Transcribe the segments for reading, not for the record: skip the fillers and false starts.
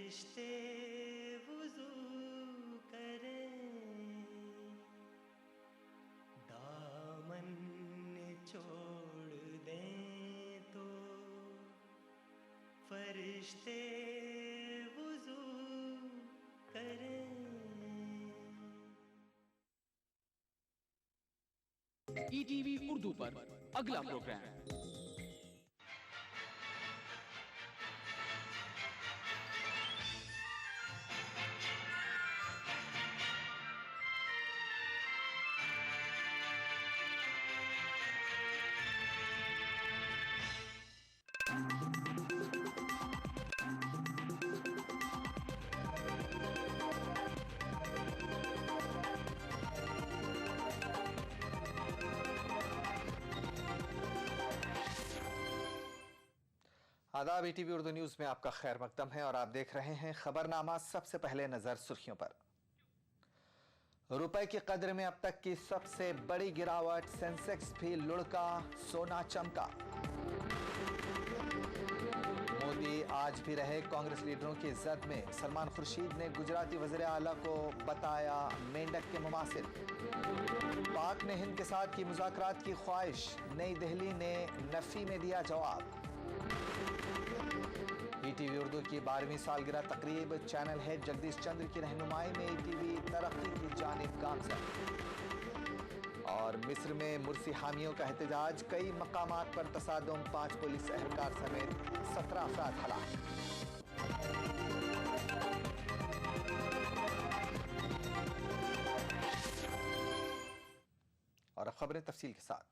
फरिश्ते वुज़ू करें, दामन छोड़ दें तो फरिश्ते वुज़ू करें। ईटीवी उर्दू पर अगला प्रोग्राम। आदाब, ईटीवी उर्दू न्यूज में आपका खैर मकदम है और आप देख रहे हैं खबरनामा। सबसे पहले नजर सुर्खियों पर। रुपए की कद्र में अब तक की सबसे बड़ी गिरावट, सेंसेक्स भी लुढ़का, सोना चमका। मोदी आज भी रहे कांग्रेस लीडरों की जद में, सलमान खुर्शीद ने गुजराती वज़ीर आला को बताया मेंढक के मुमासिल। पाक ने हिंद के साथ की मुज़ाकरात की ख्वाहिश, नई दिल्ली ने नफी में दिया जवाब। ईटीवी उर्दू की 12वीं सालगिरह तकरीब, चैनल हेड जगदीश चंद्र की रहनुमाई में ईटीवी तरक्की की जानिब गामजन। और मिस्र में मुर्सी हामियों का एहतजाज, कई मकामात पर तसादुम, 5 पुलिस एहलकार समेत 17 अफराद हलाक। और अब खबरें तफसील के साथ।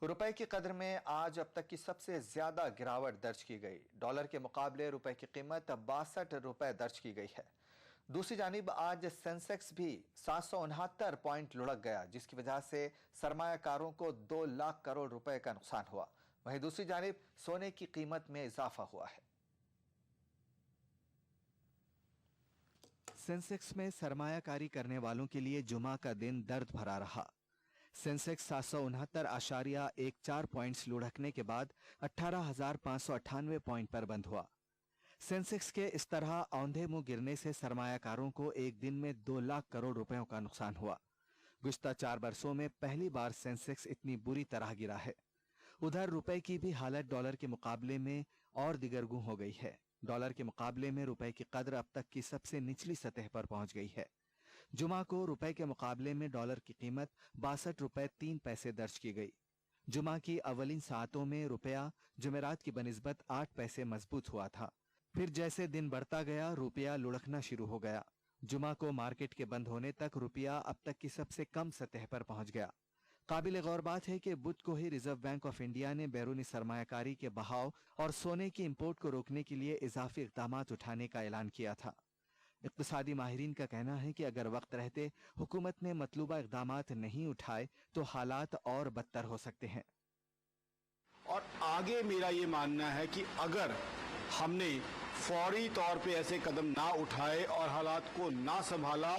रुपए की कदर में आज अब तक की सबसे ज्यादा गिरावट दर्ज की गई। डॉलर के मुकाबले रुपए की कीमत 62 रुपए दर्ज की गई है। दूसरी जानिब आज सेंसेक्स भी 769 पॉइंट लुढ़क गया, जिसकी वजह से सरमायाकारों को 2 लाख करोड़ रुपए का नुकसान हुआ। वहीं दूसरी जानिब सोने की कीमत में इजाफा हुआ है। सेंसेक्स में सरमायाकारी करने वालों के लिए जुमा का दिन दर्द भरा रहा। सेंसेक्स 769.14 पॉइंट्स लुढ़कने के बाद 18,598 पॉइंट पर बंद हुआ। सेंसेक्स के इस तरह औंधे मुंह गिरने से सरमायाकारों को एक दिन में 2 लाख करोड़ रुपयों का नुकसान हुआ। गुज़श्ता 4 बरसों में पहली बार सेंसेक्स इतनी बुरी तरह गिरा है। उधर रुपए की भी हालत डॉलर के मुकाबले में और दिगरगू हो गई है। डॉलर के मुकाबले में रुपए की कद्र अब तक की सबसे निचली सतह पर पहुंच गई है। जुमा को रुपए के मुकाबले में डॉलर की कीमत 62 रुपए 3 पैसे दर्ज की गई। जुमा की अवलिन सातों में रुपया जुमेरात की बनिस्बत 8 पैसे मजबूत हुआ था। फिर जैसे दिन बढ़ता गया रुपया लुढ़कना शुरू हो गया। जुमा को मार्केट के बंद होने तक रुपया अब तक की सबसे कम सतह पर पहुंच गया। काबिल गौर बात है कि बुध को ही रिजर्व बैंक ऑफ इंडिया ने बैरूनी सरमायाकारी के बहाव और सोने की इंपोर्ट को रोकने के लिए इजाफी इकदाम उठाने का ऐलान किया था। इक्तिसादी माहिरीन का कहना है कि अगर वक्त रहते हुकूमत ने मतलूबा इकदामात नहीं उठाए तो हालात और बदतर हो सकते हैं। और आगे मेरा ये मानना है कि अगर हमने फौरी तौर पे ऐसे कदम ना उठाए और हालात को ना संभाला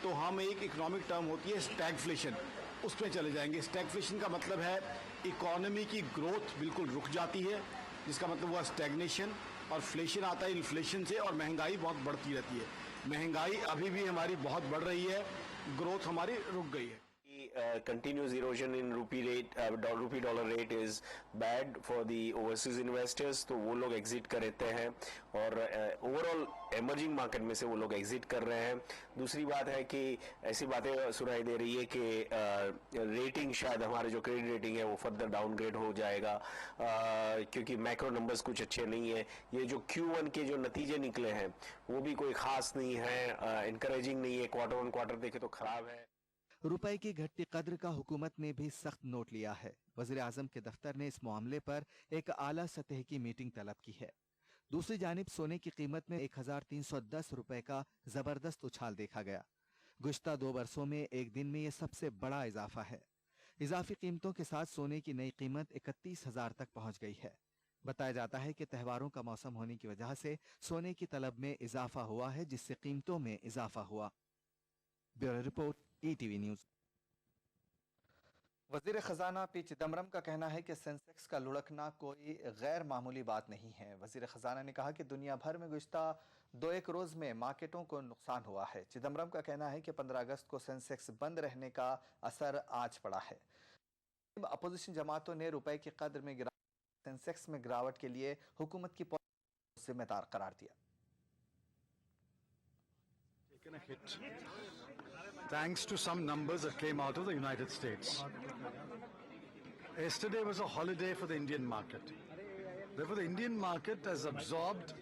तो हम एक इकोनॉमिक टर्म होती है स्टैगफ्लेशन, उसमें चले जाएंगे। स्टैगफ्लेशन का मतलब है इकोनॉमी की ग्रोथ बिल्कुल रुक जाती है, जिसका मतलब हुआ स्टैग्नेशन, और फ्लेशन आता है इन्फ्लेशन से, और महंगाई बहुत बढ़ती रहती है। महंगाई अभी भी हमारी बहुत बढ़ रही है, ग्रोथ हमारी रुक गई है। Continuous erosion in rupee dollar rate is bad for the overseas investors, तो वो लोग एग्जिट कर रहे हैं और ओवरऑल एमर्जिंग मार्केट में से वो लोग एग्जिट कर रहे हैं। दूसरी बात है कि ऐसी बातें सुनाई दे रही है कि रेटिंग शायद हमारे जो क्रेडिट रेटिंग है वो फर्दर डाउनग्रेड हो जाएगा, क्योंकि मैक्रो नंबर्स कुछ अच्छे नहीं है। ये जो Q1 के जो नतीजे निकले हैं वो भी कोई खास नहीं है, इनकरेजिंग नहीं है। क्वार्टर ऑन क्वार्टर देखे तो खराब है। रुपए की घटती कद्र का हुकूमत ने भी सख्त नोट लिया है। वज़ीर आज़म के दफ्तर ने इस मामले पर एक आला सतह की मीटिंग तलब की है। दूसरी जानिब सोने की कीमत में 1310 रुपए का जबरदस्त उछाल देखा गया। गुज़श्ता 2 बरसों में एक दिन में यह सबसे बड़ा इजाफा है। इजाफी कीमतों के साथ सोने की नई कीमत 31,000 तक पहुंच गई है। बताया जाता है कि त्योहारों का मौसम होने की वजह से सोने की तलब में इजाफा हुआ है, जिससे कीमतों में इजाफा हुआ। Bureau report, ETV news. वजीर खजाना पी चिदम्बरम का कहना है कि सेंसेक्स का लुढ़कना कोई गैर मामूली बात नहीं है। वजीर खजाना ने कहा कि दुनिया भर में गुज़िश्ता 2-1 रोज में मार्केटों को नुकसान हुआ है। चिदम्बरम का कहना है कि 15 अगस्त को सेंसेक्स बंद रहने का असर आज पड़ा है। अपोजिशन जमातों ने रुपए की कदर में सेंसेक्स में गिरावट के लिए हुकूमत की पॉलिसी को जिम्मेदार करार दिया। Taken a hit thanks to some numbers that came out of the United States. Yesterday was a holiday for the Indian market. Therefore, the Indian market has absorbed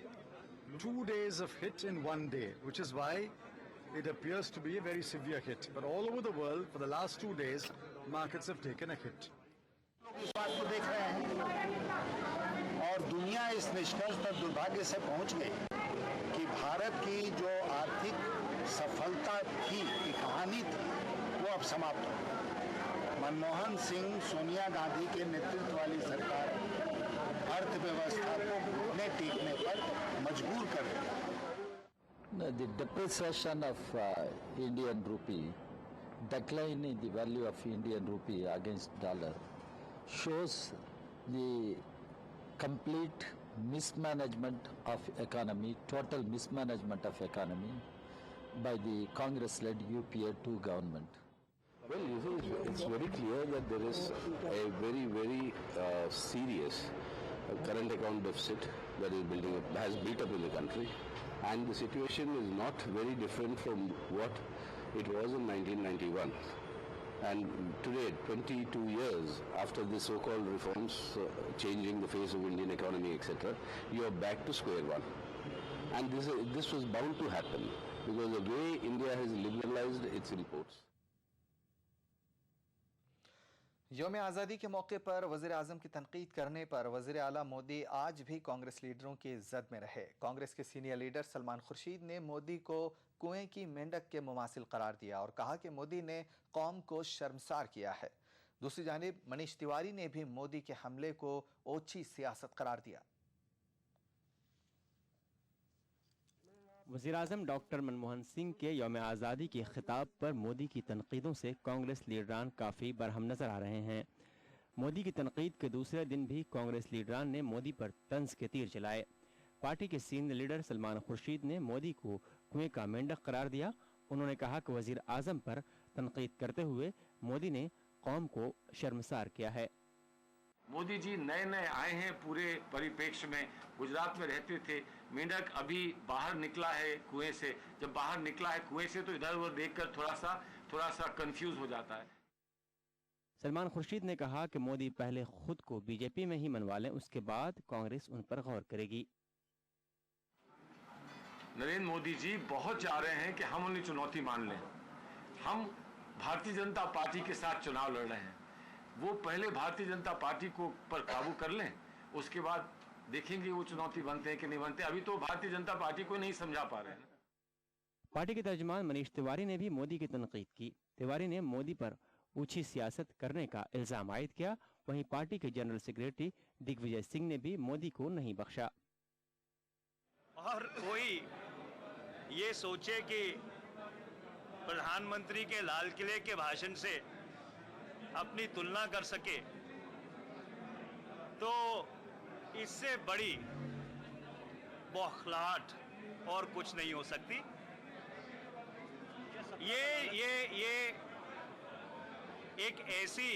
2 days of hit in 1 day, which is why it appears to be a very severe hit. But all over the world, for the last 2 days, markets have taken a hit. इस बात को देख रहे हैं और दुनिया इस निष्कर्ष पर दुर्भाग्य से पहुंच गई कि भारत की जो आर्थिक सफलता थी, की कहानी थी, वो अब समाप्त हो गई। मनमोहन सिंह, सोनिया गांधी के नेतृत्व वाली सरकार अर्थव्यवस्था को घुटने टेकने पर मजबूर कर दी। The depreciation of Indian rupee, decline in the value of Indian rupee against dollar shows the complete mismanagement of economy, total mismanagement of economy by the Congress-led UPA 2 government. Well, you see, it's very clear that there is a very serious current account deficit that is building up, has built up in the country, and the situation is not very different from what it was in 1991. And today, 22 years after the so-called reforms changing the face of Indian economy, etc., you are back to square one. And this was bound to happen because the way India has liberalized its imports. यौम आज़ादी के मौके पर वज़ीर आज़म की तनकीद करने पर वज़ीर आला मोदी आज भी कांग्रेस लीडरों की जद में रहे। कांग्रेस के सीनियर लीडर सलमान खुर्शीद ने मोदी को कुएं की मेंढक के मुमासिल करार दिया और कहा कि मोदी ने कौम को शर्मसार किया है। दूसरी जानिब मनीष तिवारी ने भी मोदी के हमले को ओछी सियासत करार दिया। वज़ीर आज़म डॉक्टर मनमोहन सिंह के यौम आज़ादी के खिताब पर मोदी की तनकीदों से कांग्रेस लीडरान काफ़ी बरहम नज़र आ रहे हैं। मोदी की तनकीद के दूसरे दिन भी कांग्रेस लीडरान ने मोदी पर तंज के तीर चलाए। पार्टी के सीनियर लीडर सलमान खुर्शीद ने मोदी को कुएं का मेंढक करार दिया। उन्होंने कहा कि वज़ीर आज़म पर तनकीद करते हुए मोदी ने कौम को शर्मसार किया है। मोदी जी नए नए आए हैं पूरे परिप्रेक्ष्य में, गुजरात में रहते थे, मेंढक अभी बाहर निकला है कुएं से, जब बाहर निकला है कुएं से तो इधर उधर देखकर थोड़ा सा कंफ्यूज हो जाता है। सलमान खुर्शीद ने कहा कि मोदी पहले खुद को बीजेपी में ही मनवा लें, उसके बाद कांग्रेस उन पर गौर करेगी। नरेंद्र मोदी जी बहुत चाह रहे हैं कि हम उन्हें चुनौती मान लें। हम भारतीय जनता पार्टी के साथ चुनाव लड़ रहे हैं, वो पहले भारतीय जनता पार्टी को पर काबू कर लें, उसके बाद देखेंगे वो चुनौती बनते हैं कि नहीं बनते। अभी तो भारतीय जनता पार्टी को नहीं समझा पा रहे हैं। पार्टी के तर्जुमान मनीष तिवारी ने भी मोदी की तनकीद की। तिवारी ने मोदी पर ऊंची सियासत करने का इल्जाम आयद किया। वहीं पार्टी के जनरल सेक्रेटरी दिग्विजय सिंह ने भी मोदी को नहीं बख्शा। और कोई ये सोचे कि प्रधानमंत्री के लाल किले के भाषण से अपनी तुलना कर सके, तो इससे बड़ी बौखलाहट और कुछ नहीं हो सकती। ये एक ऐसी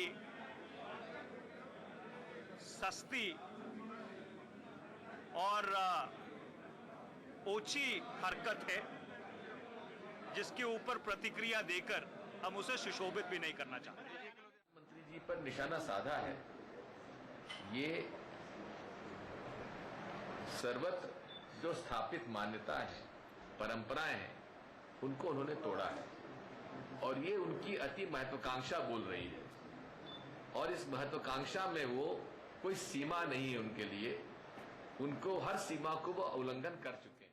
सस्ती और ओछी हरकत है जिसके ऊपर प्रतिक्रिया देकर हम उसे सुशोभित भी नहीं करना चाहते। मंत्री जी पर निशाना साधा है। ये सर्वत्र जो स्थापित मान्यता है, परंपराएं हैं, उनको उन्होंने तोड़ा है और ये उनकी अति महत्वाकांक्षा बोल रही है। और इस महत्वाकांक्षा में वो कोई सीमा नहीं है उनके लिए, उनको हर सीमा को वो उल्लंघन कर चुके हैं।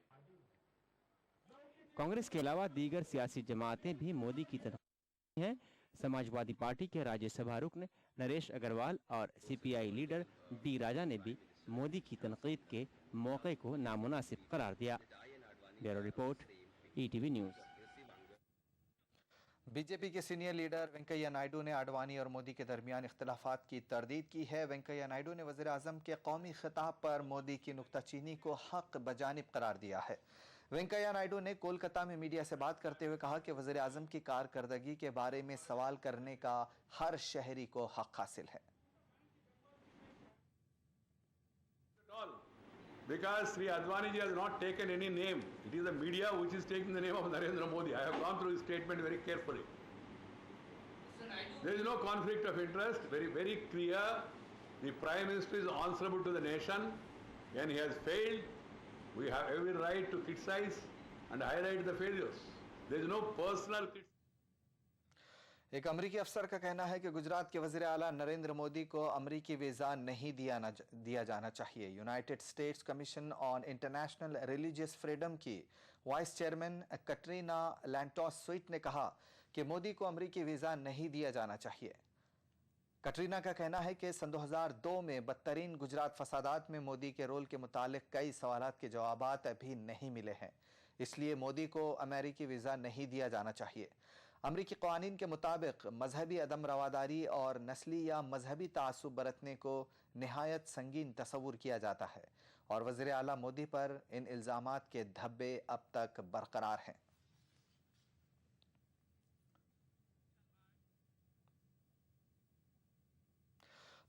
कांग्रेस के अलावा दीगर सियासी जमातें भी मोदी की तनकीद हैं। समाजवादी पार्टी के राज्यसभा रुकन नरेश अग्रवाल और सीपीआई लीडर डी राजा ने भी मोदी की तनकीद के मौके को नामुनासिब करार दिया। Bureau report, ETV news. BJP के सीनियर लीडर वेंकैया नायडू ने आडवाणी और मोदी के दरमियान इख्तिलाफात की तरदीद की है। वेंकैया नायडू ने वज़ीर आज़म के कौमी खिताब पर मोदी की नुक्ताचीनी को हक बजानिब करार दिया है। वेंकैया नायडू ने कोलकाता में मीडिया से बात करते हुए कहा कि वज़ीर आज़म की कारकर्दगी के बारे में सवाल करने का हर शहरी को हक हासिल है। Because Sri Advani ji has not taken any name. It is the media which is taking the name of Narendra Modi. I have gone through his statement very carefully. There is no conflict of interest. Very, very clear. The Prime Minister is answerable to the nation. When he has failed, we have every right to criticize and highlight the failures. There is no personal criticism. एक अमरीकी अफसर का कहना है कि गुजरात के वज़ीर आला नरेंद्र मोदी को अमरीकी वीज़ा नहीं दिया जाना चाहिए। United States commission on international religious freedom की vice chairman Katrina Lantos Swett ने कहा कि मोदी को अमरीकी वीज़ा नहीं दिया जाना चाहिए। कैटरीना का कहना है कि सन 2002 में बदतरीन गुजरात फसादात में मोदी के रोल के मुतालिक कई सवालात के जवाबात अभी नहीं मिले हैं, इसलिए मोदी को अमेरिकी वीज़ा नहीं दिया जाना चाहिए। अमरीकी क़वानीन के मुताबिक मजहबी अदम रवादारी और नस्ली या मजहबी तासुब बरतने को नहायत संगीन तस्वुर किया जाता है और वज़ीर आला मोदी पर इन इल्ज़ामात के धब्बे अब तक बरकरार हैं।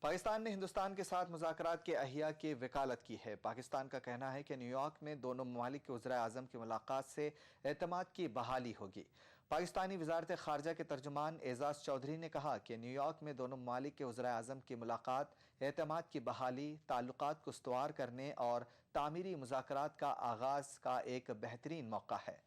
पाकिस्तान ने हिंदुस्तान के साथ मुज़ाकरात के अहिया की वकालत की है। पाकिस्तान का कहना है कि न्यूयॉर्क में दोनों ममालिक के वज़ीर आज़म की मुलाकात से एतमाद की बहाली होगी। पाकिस्तानी वज़ारत ख़ारजा के तर्जुमान एजाज़ चौधरी ने कहा कि न्यूयॉर्क में दोनों ममालिक के वज़ीर आज़म की मुलाकात एतमाद की बहाली, ताल्लुकात को इस्तवार करने और तामीरी मुज़ाकरात का आगाज़ का एक बेहतरीन मौका है।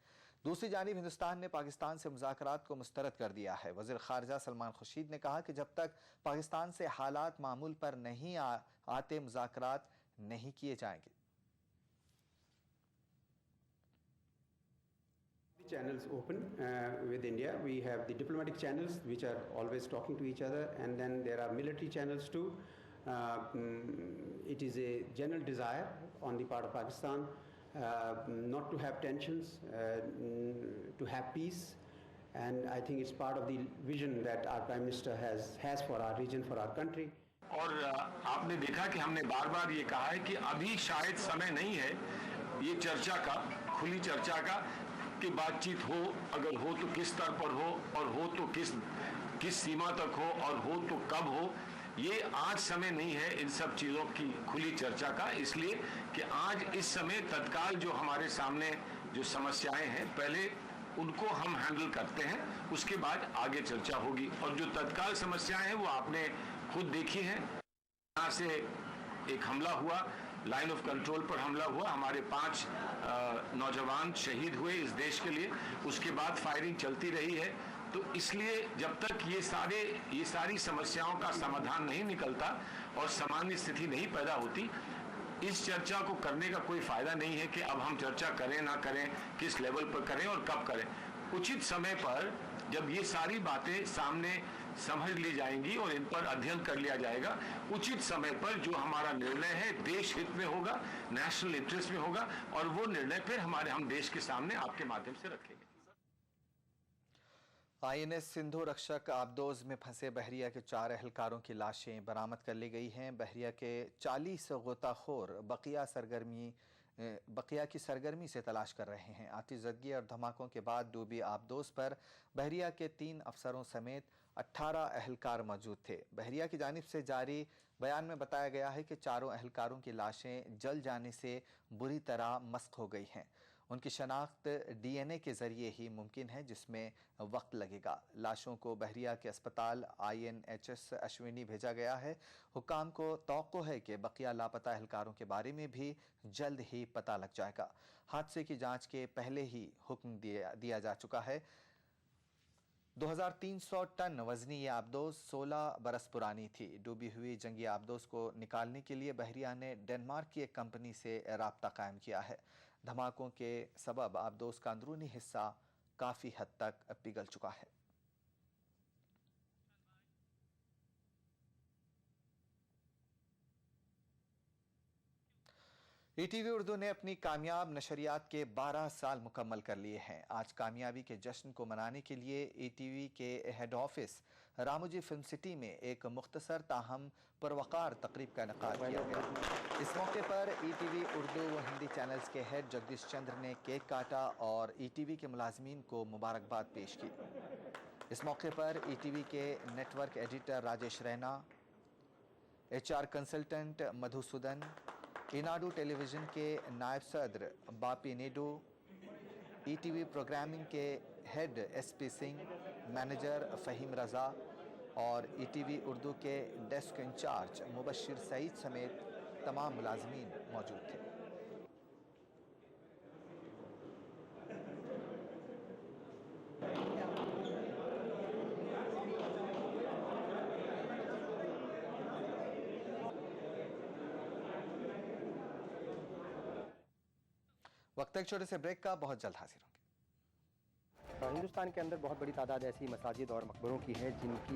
दूसरी जानिब हिंदुस्तान ने पाकिस्तान से मुज़ाकरात को मुस्तरद कर दिया है। वज़ीर ख़ारजा सलमान खुर्शीद ने कहा कि जब तक पाकिस्तान से हालात मामूल पर नहीं आते मुज़ाकरात नहीं किए जाएंगे। Channels open with India. We have the diplomatic channels which are always talking to each other, and then there are military channels too. It is a general desire on the part of Pakistan not to have tensions, to have peace, and I think it's part of the vision that our Prime Minister has for our region, for our country. और आपने देखा कि हमने बार बार ये कहा है कि अभी शायद समय नहीं है ये चर्चा का, खुली चर्चा का, कि बातचीत हो, अगर हो तो किस स्तर पर हो और हो तो किस सीमा तक हो और हो तो कब हो। ये आज समय नहीं है इन सब चीज़ों की खुली चर्चा का, इसलिए कि आज इस समय तत्काल जो हमारे सामने जो समस्याएं हैं पहले उनको हम हैंडल करते हैं, उसके बाद आगे चर्चा होगी। और जो तत्काल समस्याएं हैं वो आपने खुद देखी हैं। यहाँ से एक हमला हुआ, लाइन ऑफ कंट्रोल पर हमला हुआ, हमारे 5 नौजवान शहीद हुए इस देश के लिए, उसके बाद फायरिंग चलती रही है। तो इसलिए जब तक ये सारी समस्याओं का समाधान नहीं निकलता और सामान्य स्थिति नहीं पैदा होती, इस चर्चा को करने का कोई फायदा नहीं है कि अब हम चर्चा करें ना करें, किस लेवल पर करें और कब करें। उचित समय पर जब ये सारी बातें सामने समझ ली जाएंगी और इन पर अध्ययन कर लिया जाएगा, उचित समय पर जो हमारा निर्णय है देश हित में होगा, नेशनल इंटरेस्ट में होगा, और वो निर्णय फिर हम देश के सामने आपके माध्यम से रखेंगे। INS सिंधु रक्षक आबदोज में फंसे बहरिया के 4 एहलकारों की लाशें बरामद कर ली गई हैं। बहरिया के 40 गोताखोर बकिया की सरगर्मी से तलाश कर रहे हैं। आतिशज़दगी और धमाकों के बाद डूबी आबदोज पर बहरिया के 3 अफसरों समेत 18 एहलकार मौजूद थे। बहरिया की जानिब से जारी बयान में बताया गया है कि चारों एहलकारों की लाशें जल जाने से बुरी तरह मस्क हो गई हैं। उनकी शनाख्त DNA के ज़रिए ही मुमकिन है, जिसमें वक्त लगेगा। लाशों को बहरिया के अस्पताल INHS अश्विनी भेजा गया है। हुक्काम को तौक़्क़ो है कि बकिया लापता एहलकारों के बारे में भी जल्द ही पता लग जाएगा। हादसे की जांच के पहले ही हुक्म दिया जा चुका है। 2300 टन वजनी ये आबदोज 16 बरस पुरानी थी। डूबी हुई जंगी आबदोज को निकालने के लिए बहरिया ने डेनमार्क की एक कंपनी से राब्ता कायम किया है। धमाकों के सबब आबदोज का अंदरूनी हिस्सा काफ़ी हद तक पिघल चुका है। ईटीवी उर्दू ने अपनी कामयाब नशरियात के 12 साल मुकम्मल कर लिए हैं। आज कामयाबी के जश्न को मनाने के लिए ईटीवी के head office Ramoji film city में एक मुख्तसर ताहम पुरवकार तकरीब का इनेकाद किया गया। इस मौके पर ईटीवी उर्दू व हिंदी चैनल्स के हेड जगदीश चंद्र ने केक काटा और ईटीवी के मुलाजमीन को मुबारकबाद पेश की। इस मौके पर ईटीवी के network editor Rajesh Raina, HR consultant Madhusudan, Eenadu television के नायब सदर बापी नेडू, ईटीवी प्रोग्रामिंग के head SP Singh, manager Fahim Raza और ईटीवी उर्दू के डेस्क इंचार्ज मुबशिर सईद समेत तमाम मुलाजमीन मौजूद थे। वक्त एक छोटे से ब्रेक का, बहुत जल्द हाजिर होंगे। हिंदुस्तान के अंदर बहुत बड़ी तादाद ऐसी मसाजिद और मकबरों की है जिनकी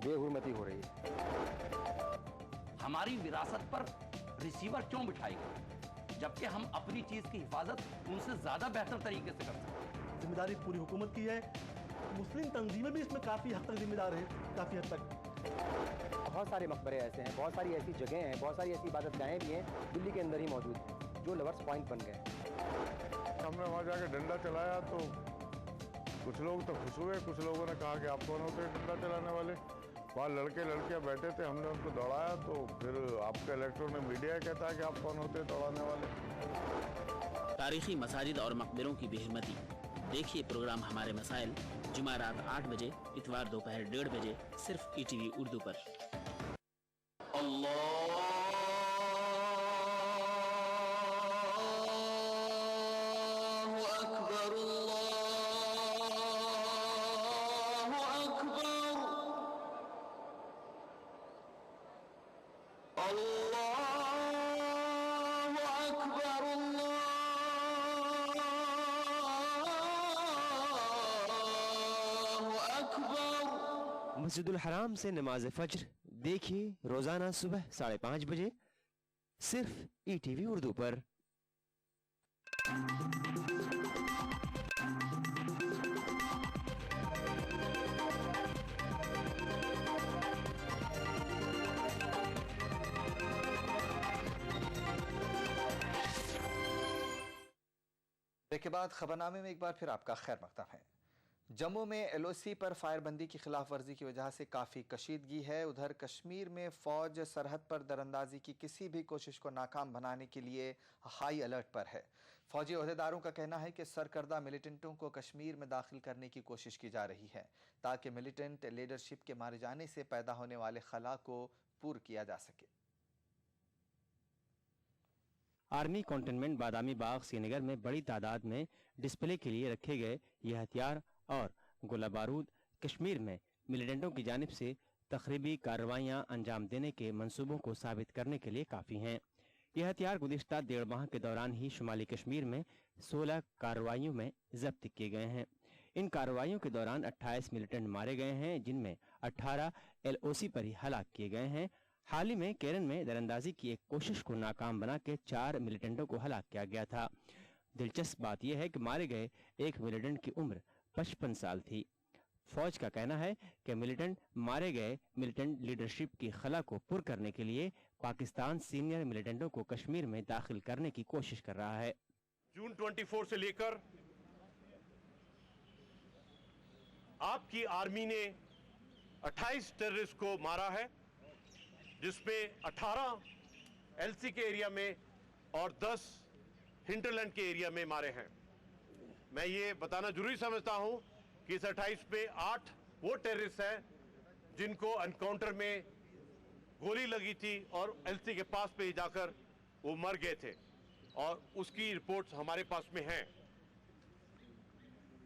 बेहुरमती हो रही है। हमारी विरासत पर रिसीवर क्यों बिठाएगा, जबकि हम अपनी चीज की हिफाजत उनसे ज्यादा बेहतर तरीके से कर सकते हैं। जिम्मेदारी पूरी हुकूमत की है। मुस्लिम तंजीमें भी इसमें काफी हद तक जिम्मेदार है, काफी हद तक। बहुत सारे मकबरे ऐसे हैं, बहुत सारी ऐसी जगह हैं, बहुत सारी ऐसी इबादतगाहें भी हैं दिल्ली के अंदर ही मौजूद हैं जो लवर्स पॉइंट बन गए। हमने वहाँ जाके डंडा चलाया तो कुछ लोग तो खुश हुए, कुछ लोगों ने कहा कि आप कौन होते हैं डंडा चलाने वाले। वहाँ लड़के लड़कियाँ बैठे थे, हमने उनको दौड़ाया तो फिर आपके इलेक्ट्रॉनिक मीडिया कहता है कि आप कौन होते हैं दौड़ाने वाले। तारीखी मसाजिद और मकबरों की बेहरमती। देखिए प्रोग्राम हमारे मसाइल जुमा रात 8 बजे, इतवार दोपहर 1:30 बजे, सिर्फ ईटीवी उर्दू पर। मस्जिदुल हराम से नमाज फज्र देखिए रोजाना सुबह 5:30 बजे, सिर्फ ईटीवी उर्दू पर। के बाद खबरनामे में एक बार फिर आपका खैर मकदम है। जम्मू में LOC पर फायरबंदी की खिलाफ वर्जी की वजह से काफ़ी कशीदगी है। उधर कश्मीर में फ़ौज सरहद पर दरअंदाजी की किसी भी कोशिश को नाकाम बनाने के लिए हाई अलर्ट पर है। फौजी ओहदेदारों का कहना है कि सरकर्दा मिलिटेंटों को कश्मीर में दाखिल करने की कोशिश की जा रही है ताकि मिलिटेंट लीडरशिप के मारे जाने से पैदा होने वाले खला को पूरा किया जा सके। आर्मी कंटोनमेंट बादामी बाग श्रीनगर में बड़ी तादाद में डिस्प्ले के लिए रखे गए ये हथियार और गोला बारूद कश्मीर में मिलिटेंटों की जानिब से तखरीबी कार्रवाइयाँ अंजाम देने के मंसूबों को साबित करने के लिए काफ़ी हैं। यह हथियार गुज़िश्ता 1.5 माह के दौरान ही शुमाली कश्मीर में 16 कार्रवाइयों में जब्त किए गए हैं। इन कार्रवाइयों के दौरान 28 मिलिटेंट मारे गए हैं, जिनमें 18 LOC पर ही हलाक किए गए हैं। हाल ही में केरन में दरअंदाजी की एक कोशिश को नाकाम बना के 4 मिलिटेंटों को हलाक किया गया था। दिलचस्प बात यह है कि मारे गए एक मिलिटेंट की उम्र 55 साल थी। फौज का कहना है कि मिलिटेंट मारे गए मिलिटेंट लीडरशिप की खला को पुर करने के लिए पाकिस्तान सीनियर मिलिटेंटों को कश्मीर में दाखिल करने की कोशिश कर रहा है। जून 24 से लेकर आपकी आर्मी ने 28 टेररिस्ट को मारा है, जिसमें 18 LC के एरिया में और 10 हिंटरलैंड के एरिया में मारे हैं। मैं ये बताना जरूरी समझता हूं कि इस 28 पे 8 वो टेररिस्ट हैं जिनको एनकाउंटर में गोली लगी थी और LC के पास पे जाकर वो मर गए थे, और उसकी रिपोर्ट्स हमारे पास में हैं।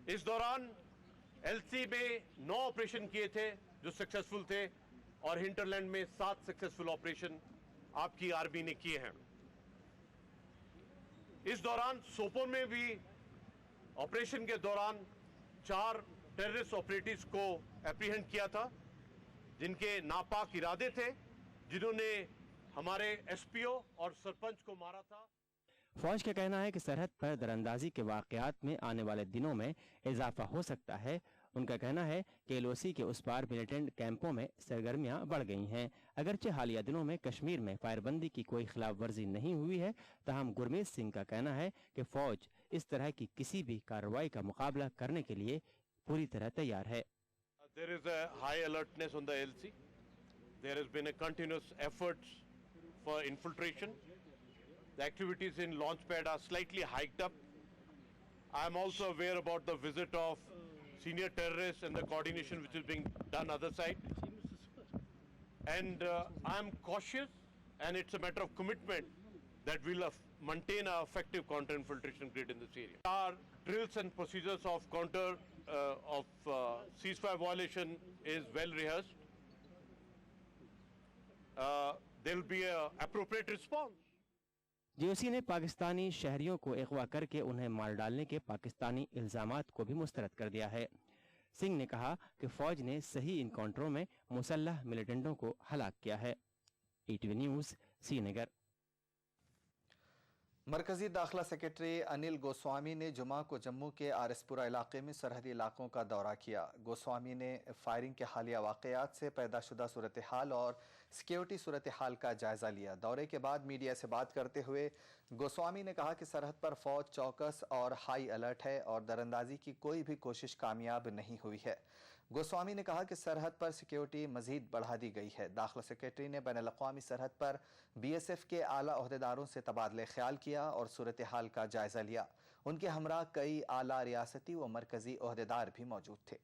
इस दौरान LC में 9 ऑपरेशन किए थे जो सक्सेसफुल थे, और हिंटरलैंड में 7 सक्सेसफुल ऑपरेशन आपकी आर्मी ने किए हैं। इस दौरान सोपोर में भी ऑपरेशन के दौरान 4 टेररिस्ट ऑपरेटिव्स को एप्रीहेंड किया था, जिनके नापाक इरादे थे, जिन्होंने हमारे SPO और सरपंच को मारा था। फौज का कहना है कि सरहद पर दरअंदाजी के वाकयात में आने वाले दिनों में इजाफा हो सकता है। उनका कहना है कि एलओसी के उस पार मिलिटेंट कैंपों में सरगर्मियां बढ़ गई हैं। अगरचे हालिया दिनों में कश्मीर में फायरबंदी की कोई खिलाफ वर्जी नहीं हुई है, ताहम गुरमीत सिंह का कहना है कि फौज इस तरह की किसी भी कार्रवाई का मुकाबला करने के लिए पूरी तरह तैयार है। There is a high alertness on the LC. There has been a continuous efforts for infiltration. The activities in Launchpad are slightly hiked up. I am also aware about the visit of senior terrorists and the coordination which is being done other side. And I am cautious, and it's a matter of commitment that we'll maintain our effective counter-infiltration grid in this area. Our drills and procedures of ceasefire violation is well rehearsed. There will be an appropriate response. GOC ने पाकिस्तानी शहरियों को अगवा करके उन्हें मार डालने के पाकिस्तानी इल्जामात को भी मुस्तरद कर दिया है। सिंह ने कहा कि फौज ने सही इनकाउंटरों में मुसल्लह मिलिटेंटों को हलाक किया है। ETV news, Srinagar. मरकजी दाखिला सेक्रेटरी अनिल गोस्वामी ने जुमा को जम्मू के आरएसपुरा इलाके में सरहदी इलाकों का दौरा किया। गोस्वामी ने फायरिंग के हालिया वाकयात से पैदा शुदा सूरत हाल और सिक्योरिटी सूरत हाल का जायजा लिया। दौरे के बाद मीडिया से बात करते हुए गोस्वामी ने कहा कि सरहद पर फौज चौकस और हाई अलर्ट है और दरअंदाजी की कोई भी कोशिश कामयाब नहीं हुई है। गोस्वामी ने कहा कि सरहद पर सिक्योरिटी मजीद बढ़ा दी गई है। दाखिला सेक्रेटरी ने बैनुल अक़वामी सरहद पर बीएसएफ के आला ओहदेदारों से तबादले ख्याल किया और सूरत हाल का जायजा लिया। उनके हमरा कई आला रियासती व मरकजी ओहदेदार भी मौजूद थे।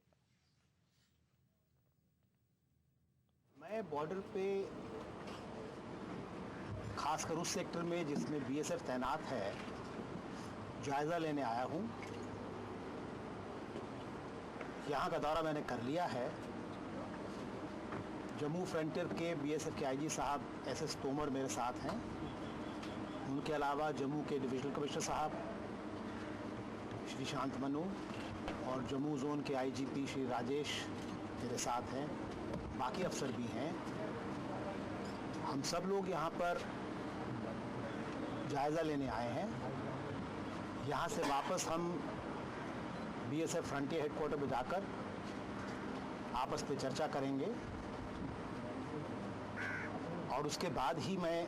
मैं बॉर्डर पे खासकर उस सेक्टर में जिसमें बीएसएफ तैनात है जायजा लेने आया हूँ। यहाँ का दौरा मैंने कर लिया है। जम्मू फ्रंटियर के बीएसएफ के आईजी साहब एसएस तोमर मेरे साथ हैं। उनके अलावा जम्मू के डिविजनल कमिश्नर साहब श्री शांतमनु और जम्मू जोन के आईजीपी श्री राजेश मेरे साथ हैं। बाकी अफसर भी हैं। हम सब लोग यहाँ पर जायज़ा लेने आए हैं। यहाँ से वापस हम बीएसएफ फ्रंटियर हेडक्वार्टर में जाकर आपस में चर्चा करेंगे और उसके बाद ही मैं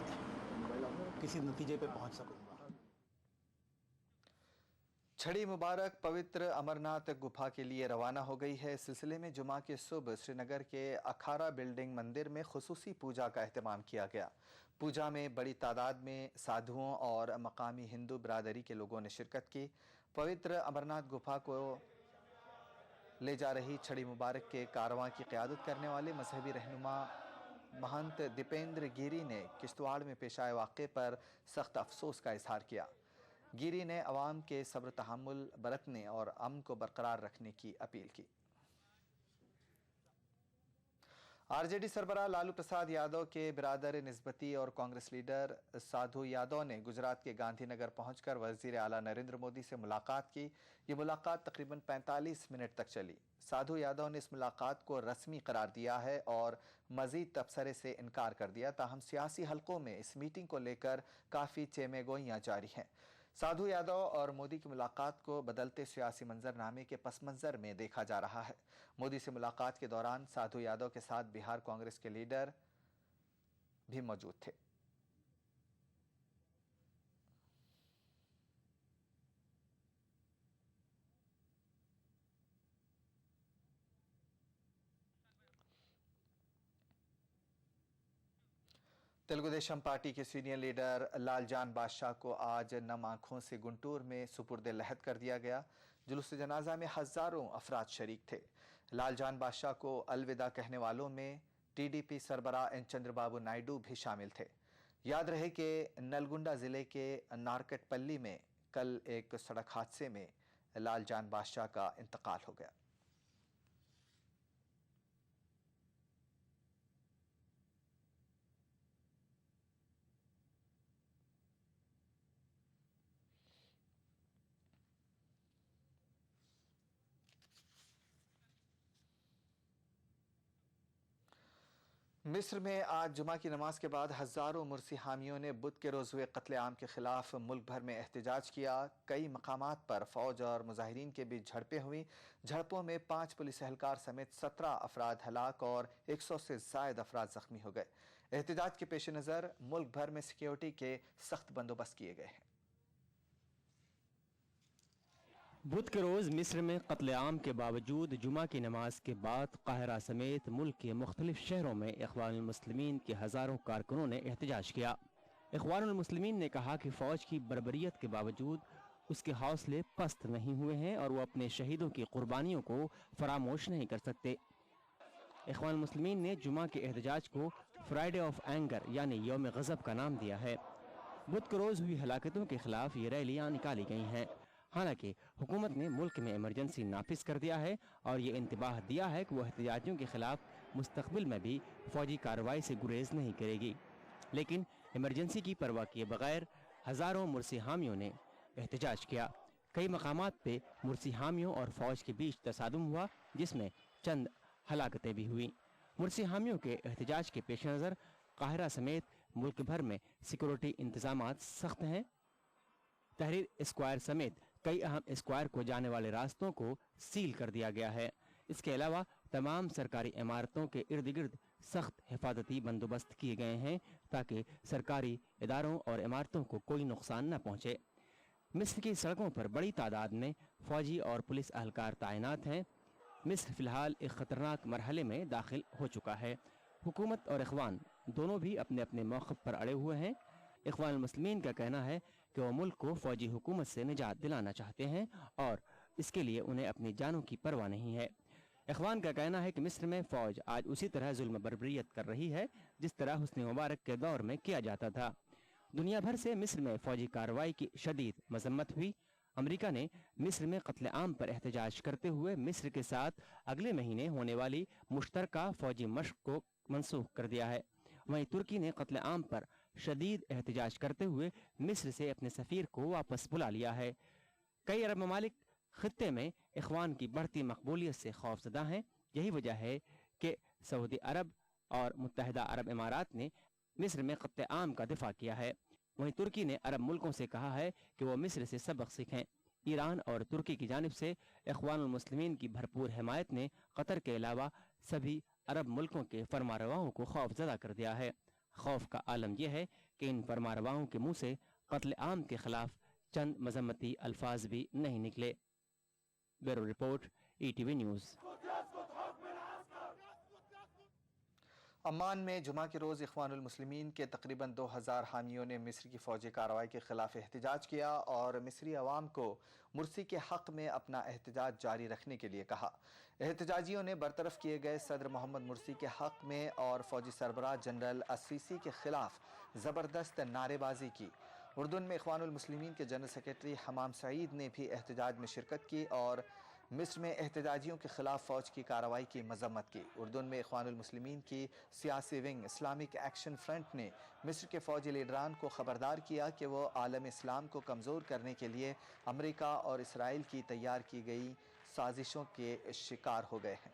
किसी नतीजे पे पहुंच सकूंगा। छड़ी मुबारक पवित्र अमरनाथ गुफा के लिए रवाना हो गई है। इस सिलसिले में जुमा की सुबह श्रीनगर के अखाड़ा बिल्डिंग मंदिर में खुसूसी पूजा का एहतमाम किया गया। पूजा में बड़ी तादाद में साधुओं और मकामी हिंदू बरादरी के लोगों ने शिरकत की। पवित्र अमरनाथ गुफा को ले जा रही छड़ी मुबारक के कारवां की क़यादत करने वाले मजहबी रहनुमा महंत दीपेंद्र गिरी ने किश्तवाड़ में पेश आए वाक़े पर सख्त अफसोस का इजहार किया। गिरी ने अवाम के सब्र तहम्मुल बरतने और अमन को बरकरार रखने की अपील की। आरजेडी सरबराह लालू प्रसाद यादव के बिरादर निस्बती और कांग्रेस लीडर साधु यादव ने गुजरात के गांधीनगर पहुंचकर वजीर आला नरेंद्र मोदी से मुलाकात की। ये मुलाकात तकरीबन 45 मिनट तक चली। साधु यादव ने इस मुलाकात को रस्मी करार दिया है और मजीद तबसरे से इनकार कर दिया। ताहम सियासी हलकों में इस मीटिंग को लेकर काफ़ी चेमेगोइयाँ जारी हैं। साधु यादव और मोदी की मुलाकात को बदलते सियासी मंजरनामे के पस मंज़र में देखा जा रहा है। मोदी से मुलाकात के दौरान साधु यादव के साथ बिहार कांग्रेस के लीडर भी मौजूद थे। तेलुगु देशम पार्टी के सीनियर लीडर लालजान बादशाह को आज नम आंखों से गुंटूर में सुपुर्दे लहद कर दिया गया। जुलूस जनाजा में हजारों अफराद शरीक थे। लालजान बादशाह को अलविदा कहने वालों में टीडीपी सरबराह एन चंद्रबाबू नायडू भी शामिल थे। याद रहे कि नलगुंडा जिले के नारकटपल्ली में कल एक सड़क हादसे में लालजान बादशाह का इंतकाल हो गया। मिस्र में आज जुमा की नमाज के बाद हजारों मुर्सी हामियों ने बुध के रोज हुए कत्लेआम के खिलाफ मुल्क भर में एहतजाज किया। कई मकामात पर फौज और मुजाहिरीन के बीच झड़पें हुई। झड़पों में 5 पुलिस एहलकार समेत 17 अफराद हलाक और 100 से जायद अफराद जख्मी हो गए। एहतजाज के पेश नज़र मुल्क भर में सिक्योरिटी के सख्त बंदोबस्त किए गए हैं। बुध के रोज़ मिस्र में कत्लेआम के बावजूद जुमा की नमाज के बाद काहिरा समेत मुल्क के मुख्तलिफ शहरों में इख्वानुल मुस्लिमीन के हज़ारों कारकुनों ने एहतजाज किया। इख्वानुल मुस्लिमीन ने कहा कि फ़ौज की बर्बरियत के बावजूद उसके हौसले पस्त नहीं हुए हैं और वो अपने शहीदों की कुर्बानियों को फरामोश नहीं कर सकते। इख्वानुल मुस्लिमीन ने जुमा के एहतजाज को फ्राइडे ऑफ एंगर यानी यौम गज़ब का नाम दिया है। बुध के रोज़ हुई हलाकतों के खिलाफ ये रैलियाँ निकाली गई हैं। हालांकि हुकूमत ने मुल्क में इमरजेंसी नाफिज कर दिया है और ये इंतबाह दिया है कि वह एहतजाजियों के खिलाफ मुस्तकबिल में भी फौजी कार्रवाई से गुरेज नहीं करेगी। लेकिन इमरजेंसी की परवाह किए बगैर हज़ारों मुर्सी हामियों ने एहतजाज किया। कई मकामात पे मुर्सी हामियों और फौज के बीच तसादुम हुआ, जिसमें चंद हलाकतें भी हुई। मुर्सी हामियों के एहतजाज के पेश नज़र काहिरा समेत मुल्क भर में सिक्योरिटी इंतजाम सख्त हैं। तहरीर स्क्वायर समेत कई अहम स्क्वायर को जाने वाले रास्तों को सील कर दिया गया है। इसके अलावा तमाम सरकारी इमारतों के इर्द गिर्द सख्त हिफाजती बंदोबस्त किए गए हैं ताकि सरकारी इदारों और इमारतों को कोई नुकसान न पहुंचे। मिस्र की सड़कों पर बड़ी तादाद में फौजी और पुलिस अहलकार तैनात हैं। मिस्र फिलहाल एक ख़तरनाक मरहले में दाखिल हो चुका है। हुकूमत और इख्वान दोनों भी अपने अपने मौक़िफ़ पर अड़े हुए हैं। इख्वानुल मुस्लिमीन का कहना है कि वह मुल्क को फौजी हुकूमत से निजात दिलाना चाहते हैं और इसके लिए उन्हें अपनी जानों की परवाह नहीं है। इख्वान का कहना है कि मिस्र में फ़ौज आज उसी तरह जुल्म बर्बरियत कर रही है जिस तरह हुस्न मुबारक के दौर में किया जाता था। दुनिया भर से मिस्र में फौजी कार्रवाई की शदीद मजम्मत हुई। अमेरिका ने मिस्र में कत्लेआम पर एहतजाज करते हुए मिस्र के साथ अगले महीने होने वाली मुश्तरका फौजी मशक को मनसूख कर दिया है। वहीं तुर्की ने कत्लेआम पर शदीद एहतजाज करते हुए मिस्र से अपने सफ़ीर को वापस बुला लिया है। कई अरब ममालिक खित्ते में इख्वान की बढ़ती मकबूलियत से खौफजदा हैं। यही वजह है कि सऊदी अरब और मुत्तहिदा अरब इमारात ने मिस्र में कत्लेआम का दिफा किया है। वहीं तुर्की ने अरब मुल्कों से कहा है कि वो मिस्र से सबक सीखें। ईरान और तुर्की की जानिब से इख्वानुल मुस्लिमीन की भरपूर हिमायत ने कतर के अलावा सभी अरब मुल्कों के फरमारवाओं को खौफजदा कर दिया है। खौफ का आलम यह है कि इन फरमारवाओं के मुंह से कत्लेआम के खिलाफ चंद मजम्मती अल्फाज भी नहीं निकले। Bureau report, ETV news. Amman में जुमा के रोज़ इख्वानुल मुस्लिमीन के तकरीबन 2000 हामियों ने मिस्र की फ़ौजी कार्रवाई के खिलाफ एहतजाज किया और मिस्री अवाम को मुर्सी के हक़ में अपना एहतजाज जारी रखने के लिए कहा। एहतजाजियों ने बरतरफ किए गए सदर मोहम्मद मुर्सी के हक़ में और फ़ौजी सरबराह जनरल अस्सीसी के खिलाफ ज़बरदस्त नारेबाजी की। उर्दून में इख्वानुल मुस्लिमीन के जनरल सेक्रेटरी हमाम सईद ने भी एहतजाज में शिरकत की और मिस्र में एहतजाजियों के खिलाफ फ़ौज की कार्रवाई की मजम्मत की। उर्दून में इख्वानुल मुस्लिमीन की सियासी विंग इस्लामिक एक्शन फ्रंट ने मिस्र के फ़ौजी लीडरान को ख़बरदार किया कि वो आलम इस्लाम को कमज़ोर करने के लिए अमेरिका और इसराइल की तैयार की गई साजिशों के शिकार हो गए हैं।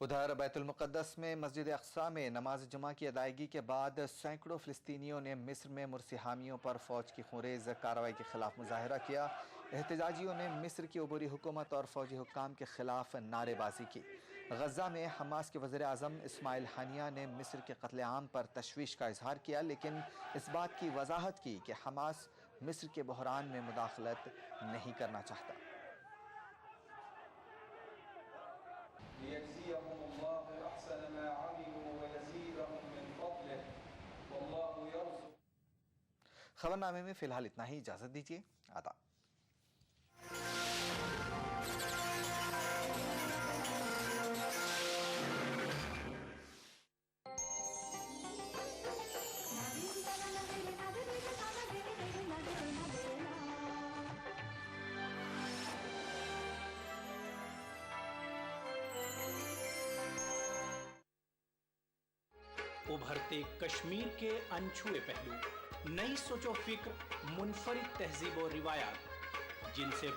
उधर बैतुल मुक़द्दस में मस्जिद अक़सा में नमाज जुमा की अदायगी के बाद सैकड़ों फ़िलिस्तीनियों ने मिस्र में मुर्सी हामियों पर फ़ौज की खुरेज़ कार्रवाई के ख़िलाफ़ मुज़ाहरा किया। एहतजाजियों ने मिस्र की अबूरी हुकूमत और फ़ौजी हुक्काम के ख़िलाफ़ नारेबाजी की। गज़ा में हमास के वज़ीर आज़म इस्माइल हानिया ने मिस्र के कत्लेआम पर तशवीश का इजहार किया, लेकिन इस बात की वजाहत की कि हमास मिस्र के बहरान में मुदाखलत नहीं करना चाहता। खबरनामे में फ़िलहाल इतना ही। इजाज़त दीजिए। आदाब। उभरते कश्मीर के अनछुए पहलू, नई सोचो फिक्र, मुनफरिद तहजीब और रिवायात, जिनसे